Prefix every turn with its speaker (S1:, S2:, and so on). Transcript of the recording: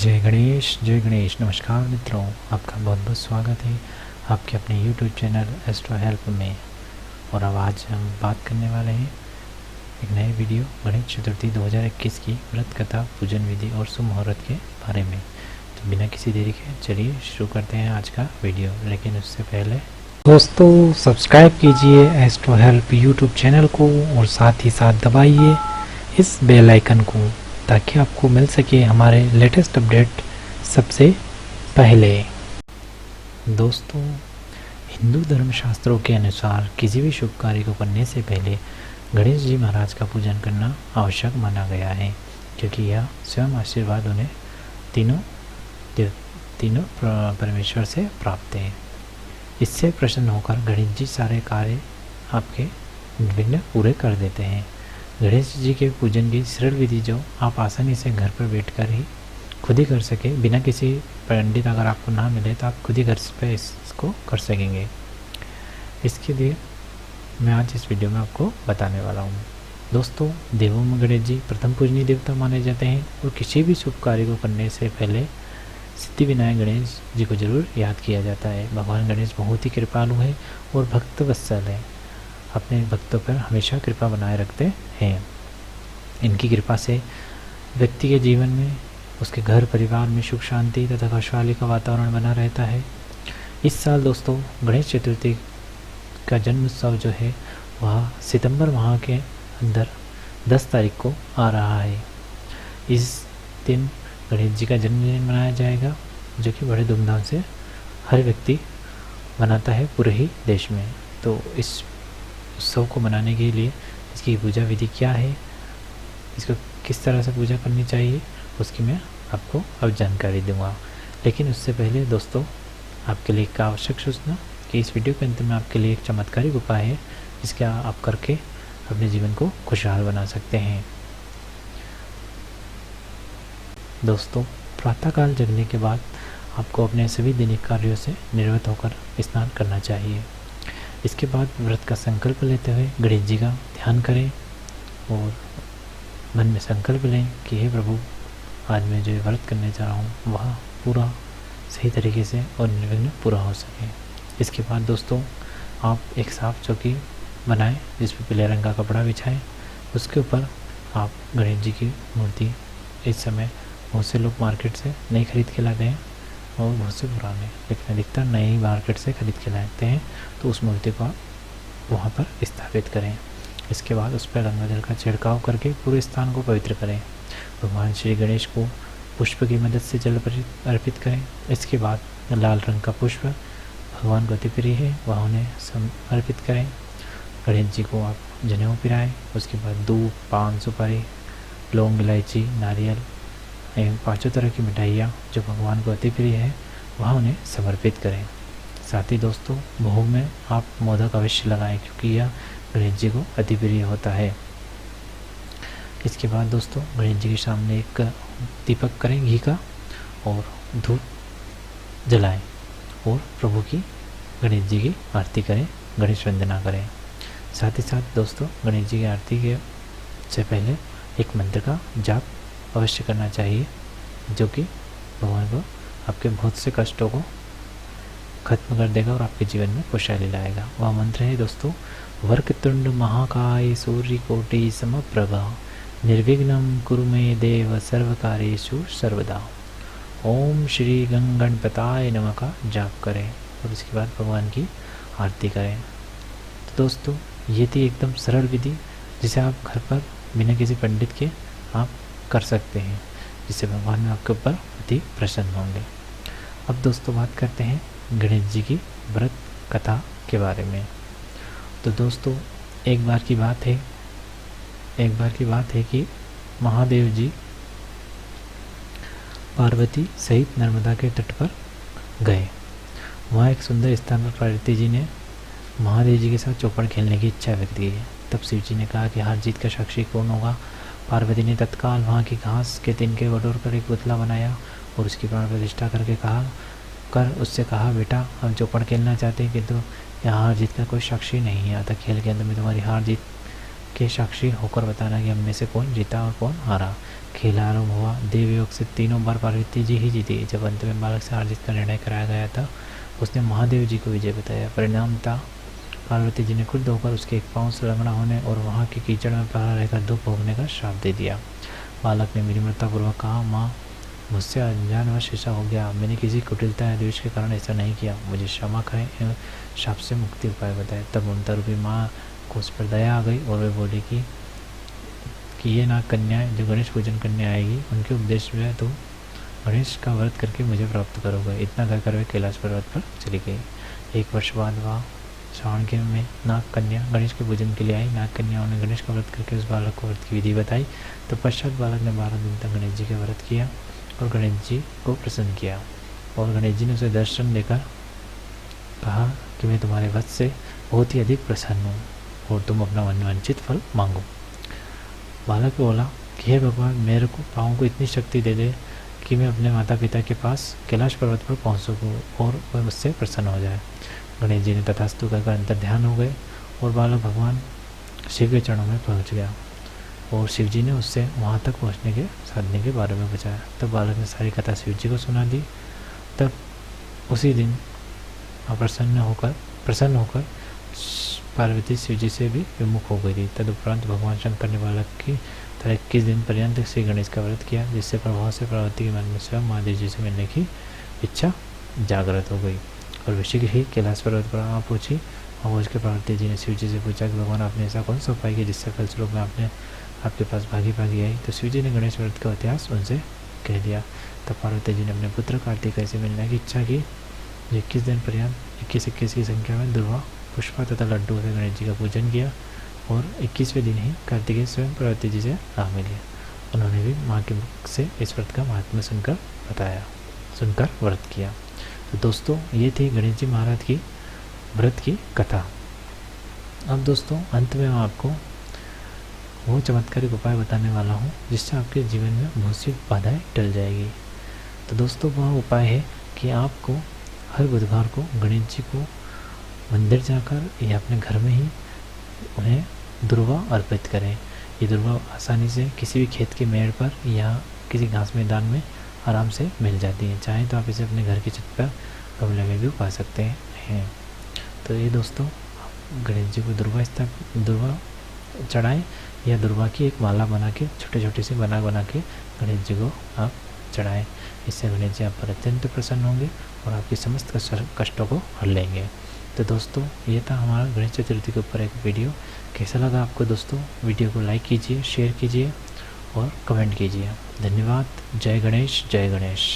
S1: जय गणेश। नमस्कार मित्रों, आपका बहुत बहुत स्वागत है आपके अपने YouTube चैनल एस्ट्रो हेल्प में। और अब आज हम बात करने वाले हैं एक नए वीडियो गणेश चतुर्थी 2021 की व्रत कथा, पूजन विधि और शुभ मुहूर्त के बारे में। तो बिना किसी देरी के चलिए शुरू करते हैं आज का वीडियो। लेकिन उससे पहले दोस्तों सब्सक्राइब कीजिए एस्ट्रो हेल्प YouTube चैनल को और साथ ही साथ दबाइए इस बेल आइकन को ताकि आपको मिल सके हमारे लेटेस्ट अपडेट सबसे पहले। दोस्तों, हिंदू धर्मशास्त्रों के अनुसार किसी भी शुभ कार्य को करने से पहले गणेश जी महाराज का पूजन करना आवश्यक माना गया है, क्योंकि यह स्वयं आशीर्वाद उन्हें तीनों परमेश्वर से प्राप्त है। इससे प्रसन्न होकर गणेश जी सारे कार्य आपके विघ्न पूरे कर देते हैं। गणेश जी के पूजन की सरल विधि जो आप आसानी से घर पर बैठकर ही खुद ही कर सके, बिना किसी पंडित अगर आपको ना मिले तो आप खुद ही घर पे इसको कर सकेंगे। इसके लिए मैं आज इस वीडियो में आपको बताने वाला हूँ। दोस्तों, देवों में गणेश जी प्रथम पूजनीय देवता माने जाते हैं और किसी भी शुभ कार्य को करने से पहले सिद्धि विनायक गणेश जी को जरूर याद किया जाता है। भगवान गणेश बहुत ही कृपालु है और भक्त वत्सल है, अपने भक्तों पर हमेशा कृपा बनाए रखते हैं। इनकी कृपा से व्यक्ति के जीवन में, उसके घर परिवार में सुख शांति तथा खुशहाली का वातावरण बना रहता है। इस साल दोस्तों गणेश चतुर्थी का जन्म उत्सव जो है वह सितंबर माह के अंदर 10 तारीख को आ रहा है। इस दिन गणेश जी का जन्मदिन मनाया जाएगा, जो कि बड़े धूमधाम से हर व्यक्ति मनाता है पूरे ही देश में। तो इस उत्सव को मनाने के लिए इसकी पूजा विधि क्या है, इसको किस तरह से पूजा करनी चाहिए, उसकी मैं आपको अब जानकारी दूंगा। लेकिन उससे पहले दोस्तों आपके लिए एक आवश्यक सूचना कि इस वीडियो के अंत में आपके लिए एक चमत्कारिक उपाय है जिसका आप करके अपने जीवन को खुशहाल बना सकते हैं। दोस्तों, प्रातःकाल जगने के बाद आपको अपने सभी दैनिक कार्यों से निवृत्त होकर स्नान करना चाहिए। इसके बाद व्रत का संकल्प लेते हुए गणेश जी का ध्यान करें और मन में संकल्प लें कि हे प्रभु, आज मैं जो व्रत करने जा रहा हूँ वह पूरा सही तरीके से और निर्विघ्न पूरा हो सके। इसके बाद दोस्तों आप एक साफ चौकी बनाएं, जिस पर पीले रंग का कपड़ा बिछाएं। उसके ऊपर आप गणेश जी की मूर्ति, इस समय बहुत से लोग मार्केट से नहीं खरीद के लाते हैं और बहुत से पुराने, लेकिन अधिकतर नए ही मार्केट से खरीद के लाते हैं, तो उस मूर्ति को आप वहाँ पर स्थापित करें। इसके बाद उस पर गंगा जल का छिड़काव करके पूरे स्थान को पवित्र करें। भगवान श्री गणेश को पुष्प की मदद से जल अर्पित करें। इसके बाद लाल रंग का पुष्प भगवान को अति प्रिय है, वह उन्हें समर्पित करें। गणेश जी को आप जनेऊ पिराएं। उसके बाद दूध, पान, सुपारी, लौंग, इलायची, नारियल एवं 5 तरह की मिठाइयाँ जो भगवान को अति प्रिय है वह उन्हें समर्पित करें। साथ ही दोस्तों भोग में आप मोदक अवश्य लगाएं, क्योंकि यह गणेश जी को अति प्रिय होता है। इसके बाद दोस्तों गणेश जी के सामने एक दीपक करें घी का और धूप जलाएं और प्रभु की, गणेश जी की आरती करें, गणेश वंदना करें। साथ ही साथ दोस्तों गणेश जी की आरती के से पहले एक मंत्र का जाप अवश्य करना चाहिए, जो कि भगवान को आपके बहुत से कष्टों को खत्म कर देगा और आपके जीवन में खुशहाली लाएगा। वह मंत्र है दोस्तों, वक्रतुंड महाकाय सूर्यकोटि समप्रभा निर्विघ्नं कुरु मे देव सर्वकार्येषु सर्वदा। ओम श्री गणपताय नमः का जाप करें और उसके बाद भगवान की आरती करें। तो दोस्तों ये थी एकदम सरल विधि जिसे आप घर पर बिना किसी पंडित के आप कर सकते हैं, जिससे भगवान में आपके ऊपर अति प्रसन्न होंगे। अब दोस्तों बात करते हैं गणेश जी की व्रत कथा के बारे में। तो दोस्तों एक बार की बात है कि महादेव जी पार्वती सहित नर्मदा के तट पर गए। वहाँ एक सुंदर स्थान पर पार्वती जी ने महादेव जी के साथ चौपड़ खेलने की इच्छा व्यक्त की है। तब शिव जी ने कहा कि हार जीत का साक्षी कौन होगा। पार्वती ने तत्काल वहाँ की घास के तिनके बटोर कर एक पुतला बनाया और उसकी प्राण प्रतिष्ठा करके उससे कहा, बेटा हम चौपड़ खेलना चाहते हैं, किंतु यहाँ हार जीत का कोई साक्षी नहीं है। अतः खेल के अंदर में तुम्हारी हार जीत के साक्षी होकर बताना कि हम में से कौन जीता और कौन हारा। खेल आरंभ हुआ। देव योग से तीनों बार पार्वती जी ही जीती। जब अंत में बालक से हार जीत का निर्णय कराया गया था, उसने महादेव जी को विजय बताया। परिणाम था पार्वती जी ने खुद होकर उसके एक पाँव से लंगड़ा होने और वहाँ के कीचड़ में पड़ा रहकर दुख भोगने का श्राप दे दिया। बालक ने विनम्रतापूर्वक कहा, माँ, मुझसे अनजानवश ऐसा हो गया। मैंने किसी कुटिलता या द्वेष के कारण ऐसा नहीं किया। मुझे क्षमा करें एवं श्राप से मुक्ति उपाय बताए। तब ममता रूपी माँ को उस पर दया आ गई और वे बोली कि ये नाग कन्याएं जो गणेश पूजन करने आएगी, उनके उपदेश में तो गणेश का व्रत करके मुझे प्राप्त करोगे। इतना कहकर वे कैलाश पर्वत पर चली गई। 1 वर्ष बाद वह श्रावण के में नाग कन्या गणेश के पूजन के लिए आई। नाग कन्याओं ने गणेश का व्रत करके उस बालक को व्रत की विधि बताई। तो पश्चात बालक ने 12 दिन तक गणेश जी का व्रत किया और गणेश जी को प्रसन्न किया। और गणेश जी ने उसे दर्शन देकर कहा कि मैं तुम्हारे व्रत से बहुत ही अधिक प्रसन्न हूँ और तुम अपना मनवांछित फल मांगो। बालक बोला कि हे भगवान, मेरे को पाँव को इतनी शक्ति दे दे कि मैं अपने माता पिता के पास कैलाश पर्वत पर पहुंच सकूं और वह मुझसे प्रसन्न हो जाए। गणेश जी ने तथास्तु कहकर अंतर ध्यान हो गए और बालक भगवान शिव के चरणों में पहुंच गया और शिव जी ने उससे वहां तक पहुंचने के साधने के बारे में बताया। तब बालक ने सारी कथा शिव जी को सुना दी। तब उसी दिन प्रसन्न होकर पार्वती शिव जी से भी विमुख हो गई थी। तदुपरांत भगवान शंकर ने बालक की तरह 21 दिन पर्यंत श्री गणेश का व्रत किया, जिससे प्रभाव से पार्वती के मन में स्वयं महादेव जी से मिलने की इच्छा जागृत हो गई और वे शीघ्र ही कैलाश पर्वत पर आ पहुंची। पहुँच के पार्वती जी ने शिव जी से पूछा कि भगवान, आपने ऐसा कौन सा उपाय किया जिससे फलस्वरूप में आपने आपके पास भागी आई। तो शिव जी ने गणेश व्रत का इतिहास उनसे कह दिया। तब पार्वती जी ने अपने पुत्र कार्तिकेय से मिलने की इच्छा की। 21 दिन पर्यंत 21 की संख्या में दुर्वा, पुष्पा तथा लड्डू से गणेश जी का पूजन किया और 21वें दिन ही कार्तिकेय स्वयं पार्वती जी से आ मिले। उन्होंने भी माँ के मुख से इस व्रत का महात्म्य सुनकर व्रत किया। तो दोस्तों, ये थी गणेश जी महाराज की व्रत की कथा। अब दोस्तों, अंत में मैं आपको वो चमत्कारिक उपाय बताने वाला हूँ जिससे आपके जीवन में बहुत सी बाधाएं टल जाएगी। तो दोस्तों, वह उपाय है कि आपको हर बुधवार को गणेश जी को मंदिर जाकर या अपने घर में ही उन्हें दुर्वा अर्पित करें। ये दुर्वा आसानी से किसी भी खेत के मेड़ पर या किसी घास मैदान में आराम से मिल जाती है। चाहे तो आप इसे अपने घर की छत पर गमले में भी उगा सकते हैं। तो ये दोस्तों, गणेश जी को दुर्वा चढ़ाएं या दुर्वा की एक माला बना के छोटे से बना के गणेश जी को आप चढ़ाएं। इससे गणेश जी आप पर अत्यंत प्रसन्न होंगे और आपकी समस्त कष्टों को हल लेंगे। तो दोस्तों, ये था हमारा गणेश चतुर्थी के ऊपर एक वीडियो। कैसा लगा आपको दोस्तों? वीडियो को लाइक कीजिए, शेयर कीजिए और कमेंट कीजिए। धन्यवाद। जय गणेश, जय गणेश।